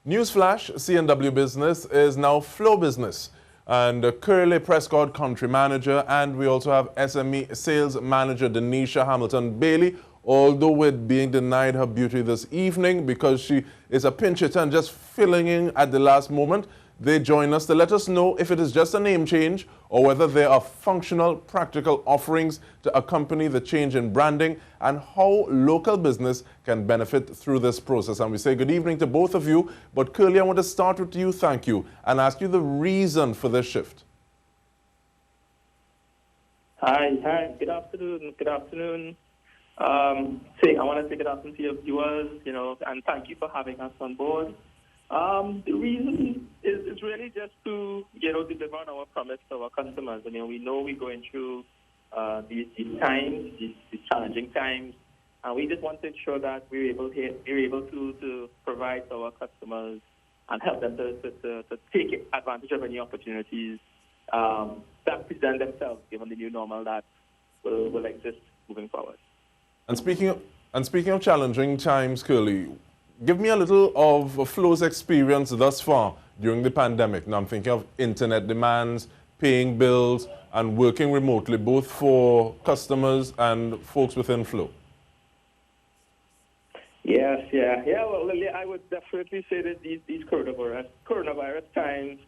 Newsflash, CNW Business is now Flow Business. And Kurleigh Prescod, Country Manager, and we also have SME Sales Manager Dinesha Bailey, although we're being denied her beauty this evening because she is a pinch hitter and just filling in at the last moment. They join us to let us know if it is just a name change or whether there are functional, practical offerings to accompany the change in branding and how local business can benefit through this process. And we say good evening to both of you. But Kurleigh, I want to start with you, thank you, and ask you the reason for this shift. Hi, good afternoon. I want to say good afternoon to your viewers, and thank you for having us on board. The reason is really just to, deliver on our promise to our customers. We know we're going through these times, these challenging times, and we just want to ensure that we're able to provide to our customers and help them to take advantage of any opportunities that present themselves, given the new normal that will exist moving forward. And speaking of challenging times, Kurleigh, give me a little of Flow's experience thus far during the pandemic. Now I'm thinking of internet demands, paying bills, and working remotely, both for customers and folks within Flow. Yes. Well, Lily, I would definitely say that these coronavirus times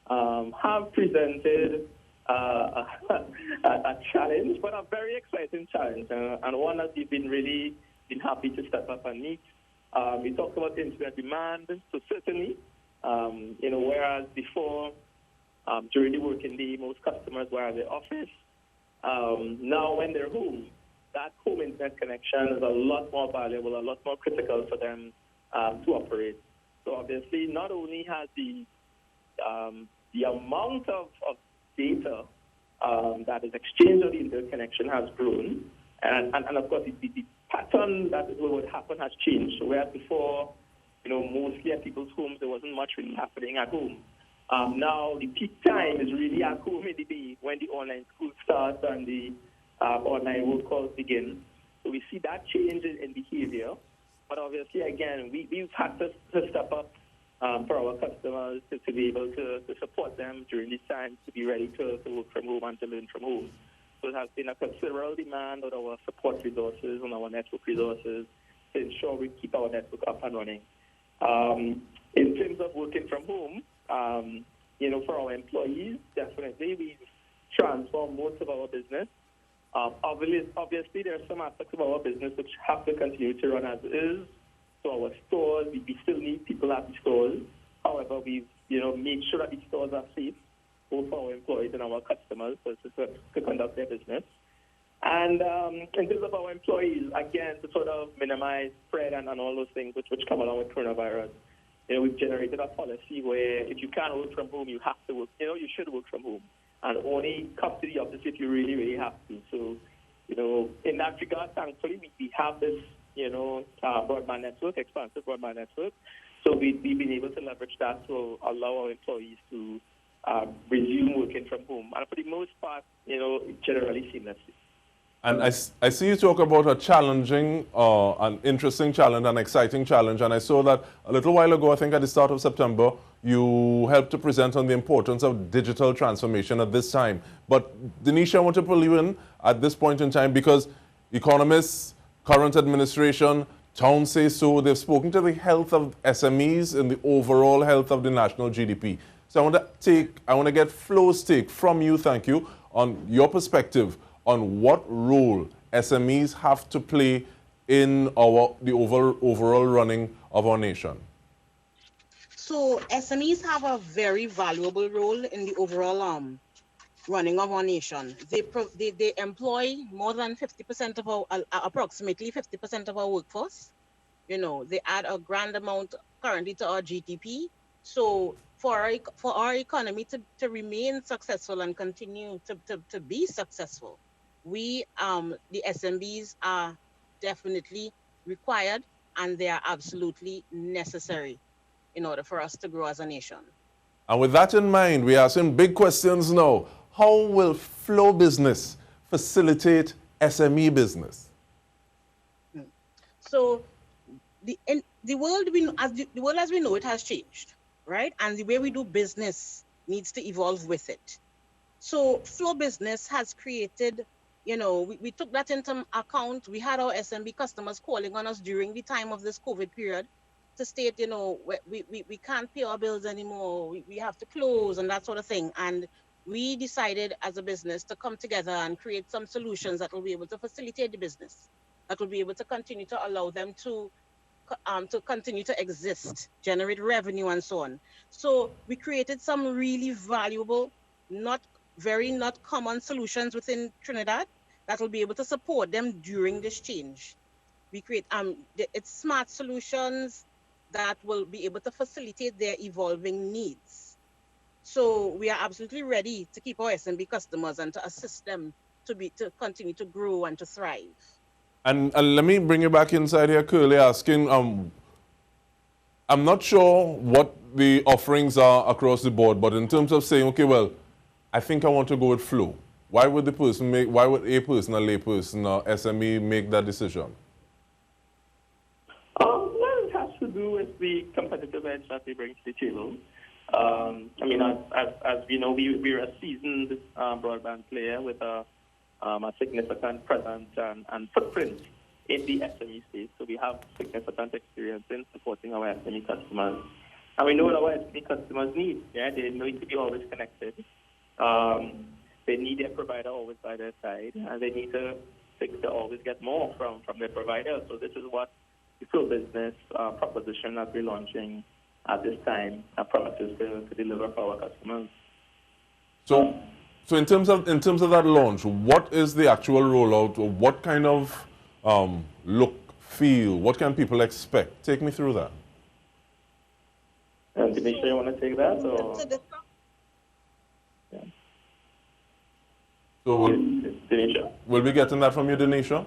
have presented a challenge, but a very exciting challenge, and one that we've been happy to step up and meet. We talked about internet demand, so certainly, whereas before, during the working day, most customers were at the office. Now, when they're home, that home internet connection is a lot more valuable, a lot more critical for them to operate. So obviously, not only has the amount of data that is exchanged on the internet connection has grown, and of course, the pattern that would happen has changed. So whereas before, mostly at people's homes, there wasn't much really happening at home. Now the peak time is really at home in the day when the online school starts and the online work calls begin. So we see that change in behavior. But obviously, again, we've had to step up for our customers to be able to support them during these times, to be ready to work from home and to learn from home. So it has been a considerable demand on our support resources, on our network resources, to ensure we keep our network up and running. In terms of working from home, for our employees, definitely we've transformed most of our business. Obviously, there are some aspects of our business which have to continue to run as is. So our stores, we still need people at the stores. However, we've made sure that the stores are safe, both for our employees and our customers, to conduct their business. And in terms of our employees, again, to sort of minimize spread and all those things which come along with coronavirus, we've generated a policy where if you can't work from home, you have to work. You should work from home, and only come to the office if you really, really have to. So, in that regard, thankfully, we have this, broadband network, expansive broadband network. So we've been able to leverage that to allow our employees to resume working from home, and for the most part, generally seamlessly. And I see you talk about a challenging, an interesting challenge, an exciting challenge, and I saw that a little while ago, I think at the start of September, you helped to present on the importance of digital transformation at this time. But Dinesha, I want to pull you in at this point in time because economists, current administration, towns say so, they've spoken to the health of SMEs and the overall health of the national GDP. So I want to get Flow's take from you, thank you, on your perspective on what role SMEs have to play in the overall running of our nation. So SMEs have a very valuable role in the overall running of our nation. They employ more than 50% of our, approximately 50% of our workforce. They add a grand amount currently to our GDP. So for our economy to remain successful and continue to be successful, the SMBs are definitely required, and they are absolutely necessary in order for us to grow as a nation. And with that in mind, we are asking big questions now. How will Flow Business facilitate SME business? So the world the world as we know it has changed, right? And the way we do business needs to evolve with it. So flow business has created, we took that into account. We had our SMB customers calling on us during the time of this COVID period to state, we can't pay our bills anymore. We have to close and that sort of thing. And we decided as a business to come together and create some solutions that will be able to facilitate the business, that will be able to continue to allow them to continue to exist, generate revenue, and so on. So we created some really valuable, not common solutions within Trinidad that will be able to support them during this change. We create it's smart solutions that will be able to facilitate their evolving needs. So we are absolutely ready to keep our SMB customers and to assist them to continue to grow and to thrive. And let me bring you back inside here, Kurleigh, asking, I'm not sure what the offerings are across the board, but in terms of saying, okay, well, I think I want to go with Flow. Why would a person, a layperson, or SME make that decision? Well, it has to do with the competitive edge that they bring to the table. I mean, as we know, we're a seasoned broadband player with a significant presence and footprint in the SME space. So we have significant experience in supporting our SME customers. And we know what our SME customers need. Yeah, they need to be always connected. They need their provider always by their side, and they need to always get more from their provider. So this is what the Flow Business proposition that we're launching at this time promises to deliver for our customers. So in terms of that launch, what is the actual rollout? Or what kind of look, feel? What can people expect? Take me through that. Dinesha, you want to take that? Or? Yeah. So we'll be getting that from you, Dinesha?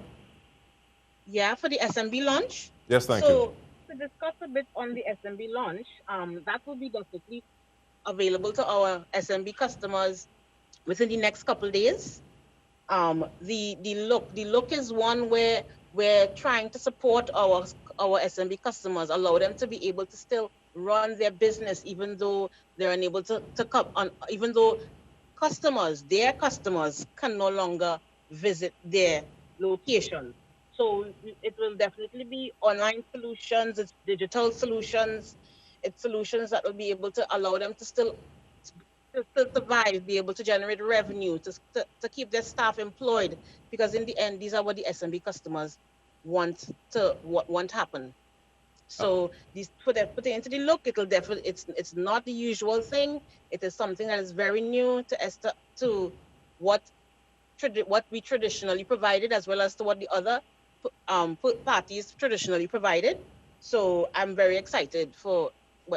Yeah, for the SMB launch? Yes, thank you. So to discuss a bit on the SMB launch, that will be definitely available to our SMB customers within the next couple of days. The look is one where we're trying to support our SMB customers, allow them to be able to still run their business, even though they're unable to come on, even though their customers can no longer visit their location. So it will definitely be online solutions, it's digital solutions, it's solutions that will be able to allow them to still survive, be able to generate revenue, to keep their staff employed, because in the end, these are what the SMB customers want happen. So these put into the look, it'll definitely it's not the usual thing. It is something that is very new to what we traditionally provided, as well as to what the other parties traditionally provided. So I'm very excited for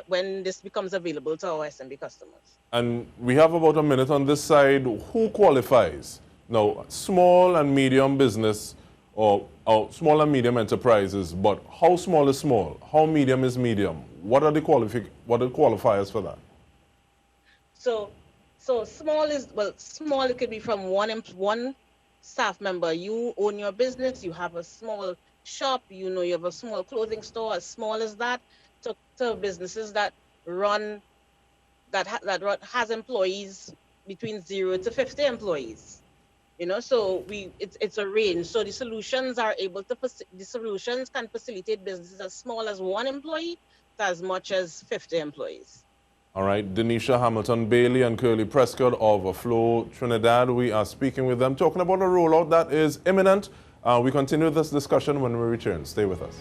when this becomes available to our SMB customers. And we have about a minute on this side. Who qualifies? Now, small and medium business or small and medium enterprises, but how small is small? How medium is medium? What are the qualifiers for that? So small it could be from one staff member. You own your business, you have a small shop, you have a small clothing store, as small as that, to businesses that has employees between 0 to 50 employees. So it's a range. So the solutions can facilitate businesses as small as 1 employee to as much as 50 employees. All right, Dinesha Hamilton-Bailey and Kurleigh Prescod of Flow Trinidad. We are speaking with them, talking about a rollout that is imminent. We continue this discussion when we return. Stay with us.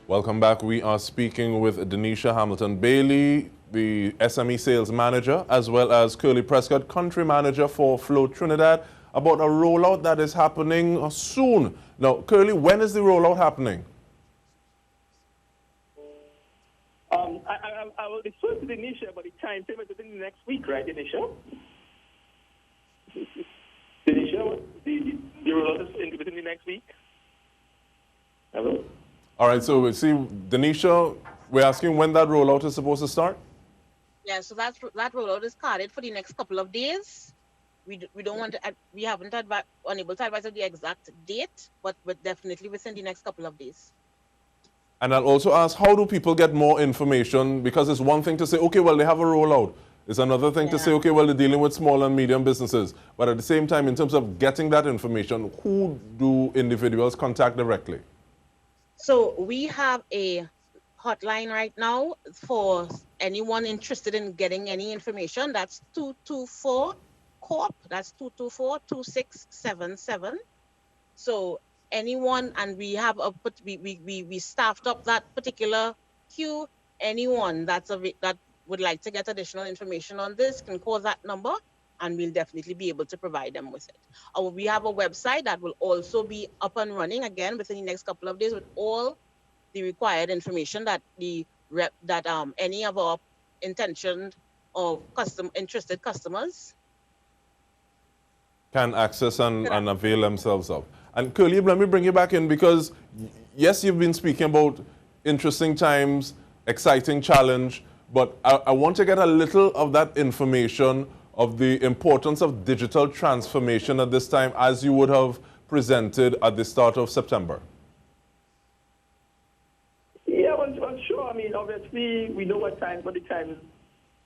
Welcome back. We are speaking with Dinesha Hamilton-Bailey, the SME Sales Manager, as well as Kurleigh Prescod, Country Manager for Flow Trinidad, about a rollout that is happening soon. Now, Kurleigh, when is the rollout happening? I will refer to Dinesha, but the time frame is within the next week, right, Dinesha? Dinesha, the rollout is within the next week? Hello? All right, so we see, Dinesha, we're asking when that rollout is supposed to start? Yeah, so that rollout is carded for the next couple of days. We don't want to, we haven't unable to advise of the exact date, but definitely within the next couple of days. And I'll also ask, how do people get more information? Because it's one thing to say, okay, well, they have a rollout. It's another thing to say, okay, well, they're dealing with small and medium businesses. But at the same time, in terms of getting that information, who do individuals contact directly? So we have a hotline right now for anyone interested in getting any information. That's 224 CORP. That's 224-2677. So anyone, and we have we staffed up that particular queue. Anyone that would like to get additional information on this can call that number, and we'll definitely be able to provide them with it. We have a website that will also be up and running again within the next couple of days with all the required information that any of our intentioned or interested customers can access and avail themselves of. And Kurleigh, let me bring you back in, because yes, you've been speaking about interesting times, exciting challenge, but I want to get a little of that information of the importance of digital transformation at this time, as you would have presented at the start of September. Yeah, well, sure. I mean, obviously, we know what the times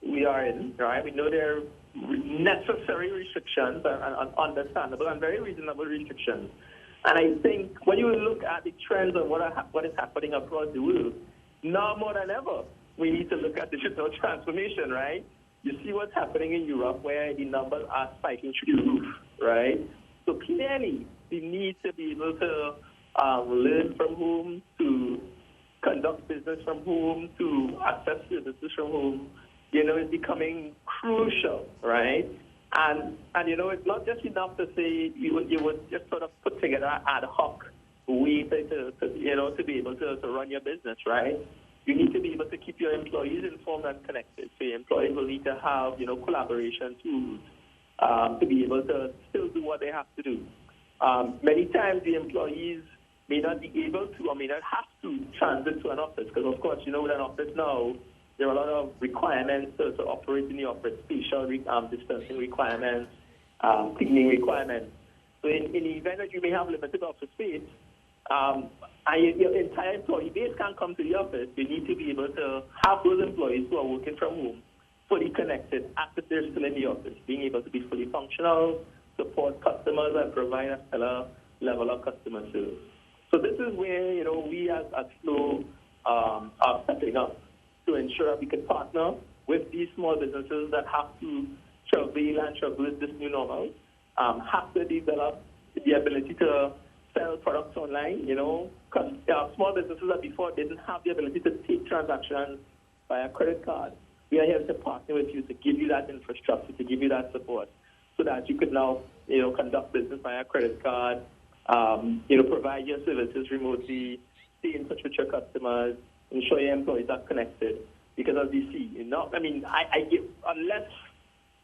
we are in, right? We know there are necessary restrictions and understandable and very reasonable restrictions. And I think when you look at the trends of what is happening across the world, now more than ever, we need to look at digital transformation, right? You see what's happening in Europe, where the numbers are spiking through the roof, right? So clearly, we need to be able to learn from home, to conduct business from home, to access services from home, is becoming crucial, right? And it's not just enough to say you would just sort of put together an ad hoc way to be able to run your business, right? You need to be able to keep your employees informed and connected. So your employees will need to have, collaboration tools to be able to still do what they have to do. Many times the employees may not be able to or may not have to transit to an office, because, of course, with an office now, there are a lot of requirements to operate in the office, spatial distancing requirements, cleaning requirements. So in the event that you may have limited office space, and your entire employee base can't come to the office, you need to be able to have those employees who are working from home fully connected after they're still in the office, being able to be fully functional, support customers, and provide a stellar level of customer service. So this is where, we as Flow are stepping up to ensure that we can partner with these small businesses that have to travel with this new normal, have to develop the ability to sell products online, because small businesses that before didn't have the ability to take transactions via credit card. We are here to partner with you to give you that infrastructure, to give you that support, so that you could now, conduct business via credit card, provide your services remotely, stay in touch with your customers, ensure your employees are connected. Because as you see, unless,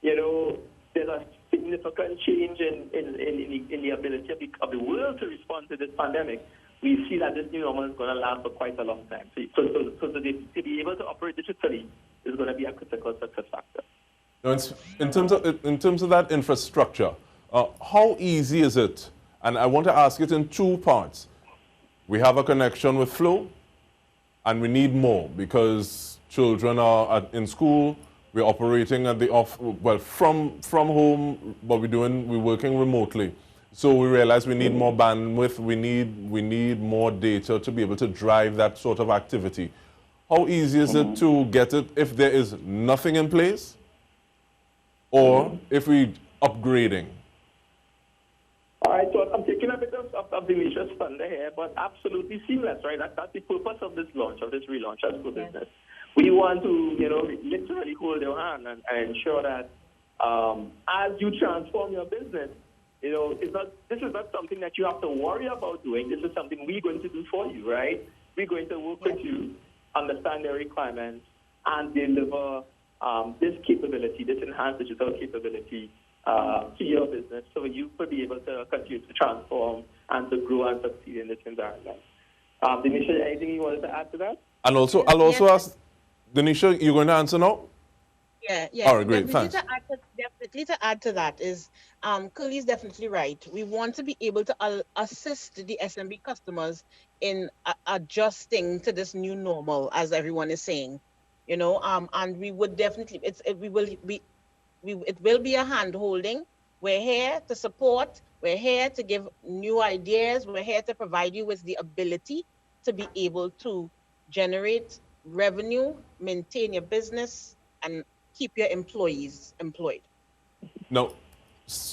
there's a significant change in the ability of the world to respond to this pandemic, we see that this new normal is going to last for quite a long time. So to be able to operate digitally is going to be a critical success factor. Now, in terms of that infrastructure, how easy is it? And I want to ask it in two parts. We have a connection with Flow, and we need more because children are in school. We're operating at from home, but we're working remotely. So we realize we need more bandwidth. We need more data to be able to drive that sort of activity. How easy is it to get it if there is nothing in place, or if we're upgrading? All right, so I'm taking a bit of Dinesha's thunder here, but absolutely seamless, right? That's the purpose of this relaunch as for business. We want to, literally hold your hand and ensure that as you transform your business, this is not something that you have to worry about doing. This is something we're going to do for you, right? We're going to work with you, understand their requirements, and deliver this capability, this enhanced digital capability to your business, so you could be able to continue to transform and to grow and succeed in this environment. Dinesha, anything you wanted to add to that? And also, I'll also ask, Dinesha, you're going to answer now? Yeah. All right, great, thanks. Definitely to add to that is, Kurleigh is definitely right. We want to be able to assist the SMB customers adjusting to this new normal, as everyone is saying, you know, and we would definitely, it will be a hand holding. We're here to support. We're here to give new ideas. We're here to provide you with the ability to be able to generate revenue, maintain your business, and keep your employees employed. Now,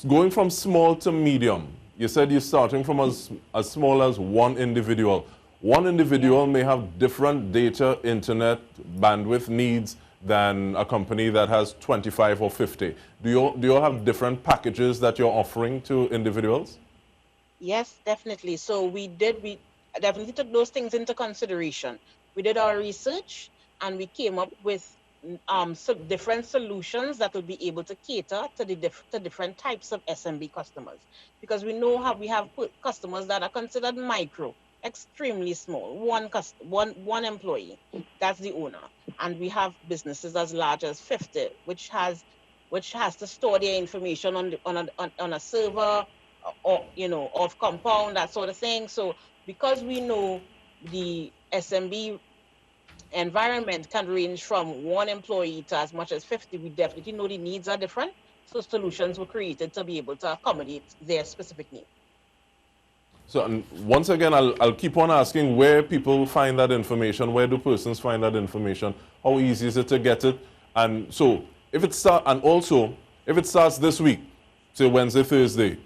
going from small to medium, you said you're starting from as small as one individual. One individual may have different data, internet, bandwidth needs than a company that has 25 or 50. Do you all have different packages that you're offering to individuals? Yes, definitely. So we definitely took those things into consideration. We did our research and we came up with different solutions that will be able to cater to different types of SMB customers, because we know how we have customers that are considered micro, extremely small, one employee, that's the owner, and we have businesses as large as 50, which has to store their information on a server, or you know, off compound, that sort of thing. So because we know the SMB environment can range from one employee to as much as 50, we definitely know the needs are different. So solutions were created to be able to accommodate their specific needs. So and once again, I'll keep on asking where people find that information. Where do persons find that information? How easy is it to get it? And so if it starts this week, say Wednesday, Thursday,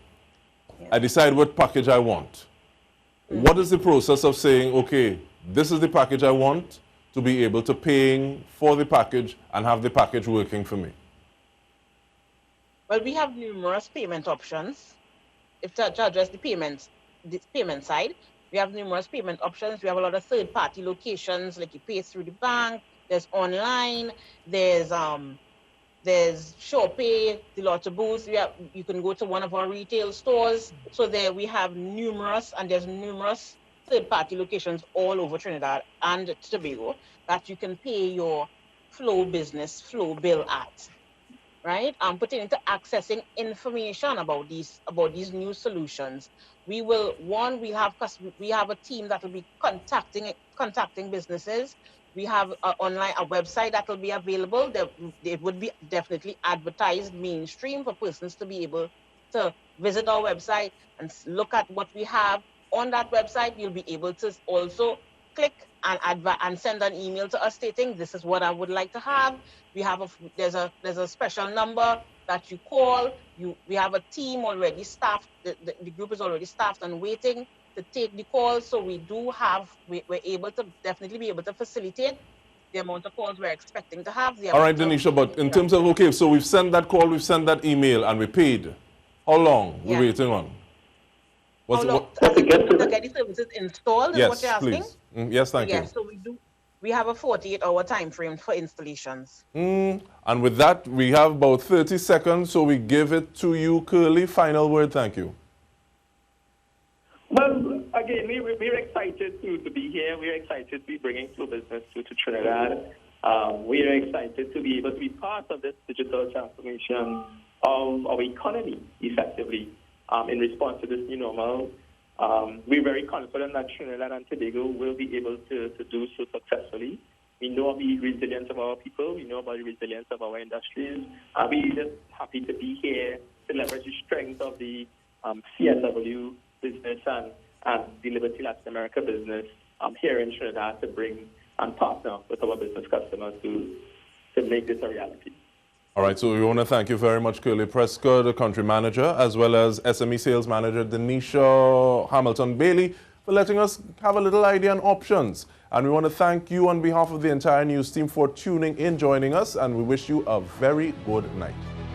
yeah, I decide what package I want. What is the process of saying, okay, this is the package I want, to be able to paying for the package and have the package working for me? Well, we have numerous payment options. If to address the payment side, we have numerous payment options. We have a lot of third-party locations, like you pay through the bank. There's online. There's SurePay, the Lotto Boost. You can go to one of our retail stores. So there we have numerous third-party locations all over Trinidad and Tobago that you can pay your flow bill at, right? Pertaining to accessing information about these new solutions, we have a team that will be contacting businesses. We have a website that will be available. It would be definitely advertised mainstream for persons to be able to visit our website and look at what we have. On that website, you'll be able to also click and send an email to us stating, this is what I would like to have. There's a special number that you call. We have a team already staffed. The group is already staffed and waiting to take the calls. So we're able to definitely be able to facilitate the amount of calls we're expecting to have. All right, Dinesha, but in terms of, okay, so we've sent that call, we've sent that email, and we paid. How long we're waiting on? To get the services installed, is what you're asking? Please. Yes, thank you. So we have a 48-hour time frame for installations. And with that, we have about 30 seconds, so we give it to you, Kurleigh. Final word, thank you. Well, again, we're excited to be here. We're excited to be bringing Flow Business to Trinidad. We're excited to be able to be part of this digital transformation of our economy, effectively. In response to this new normal, we're very confident that Trinidad and Tobago will be able to do so successfully. We know of the resilience of our people. We know about the resilience of our industries. We're just happy to be here to leverage the strength of the CSW business and the Liberty Latin America business here in Trinidad to bring and partner with our business customers to make this a reality. All right, so we want to thank you very much, Kurleigh Prescod, the country manager, as well as SME Sales Manager Dinesha Hamilton-Bailey, for letting us have a little idea on options. And we want to thank you on behalf of the entire news team for tuning in, joining us, and we wish you a very good night.